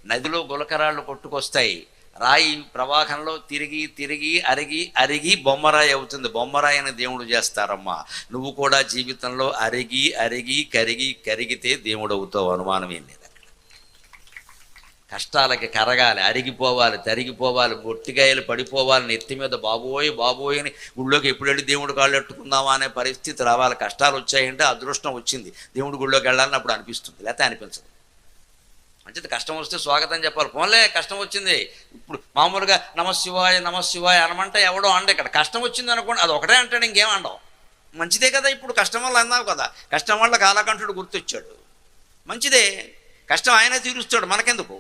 నదిలో గులకరాళ్ళు కొట్టుకొస్తాయి, రాయి ప్రవాహంలో తిరిగి తిరిగి అరిగి అరిగి బొమ్మరాయి అవుతుంది. బొమ్మరాయిని దేవుడు చేస్తారమ్మా. నువ్వు కూడా జీవితంలో అరిగి అరిగి కరిగి కరిగితే దేవుడు అవుతావు, అనుమానం ఏం లేదు. కష్టాలకి కరగాలి, అరిగిపోవాలి, తరిగిపోవాలి, బొట్టిగాయలు పడిపోవాలి, నెత్తి మీద బాబోయ్ బాబోయ్ అని గుళ్ళోకి ఎప్పుడు వెళ్ళి దేవుడు కాళ్ళు ఎట్టుకుందామా అనే పరిస్థితి రావాలి. కష్టాలు వచ్చాయంటే అదృష్టం వచ్చింది, దేవుడు గుళ్ళోకి వెళ్ళాలని అప్పుడు అనిపిస్తుంది, లేకపోతే అనిపించదు. మంచిది, కష్టం వస్తే స్వాగతం చెప్పాలి. పోన్లే కష్టం వచ్చింది, ఇప్పుడు మామూలుగా నమశివాయ నమశివాయ అనమంటే ఎవడో అండ. ఇక్కడ కష్టం వచ్చింది అనుకోండి, అది ఒకటే అంటాడు, ఇంకేం అండవు. మంచిదే కదా, ఇప్పుడు కష్టం వల్ల అన్నావు కదా, కష్టం వల్ల కాలకంఠుడు గుర్తొచ్చాడు, మంచిదే. కష్టం ఆయనే తీరుస్తాడు, మనకెందుకు.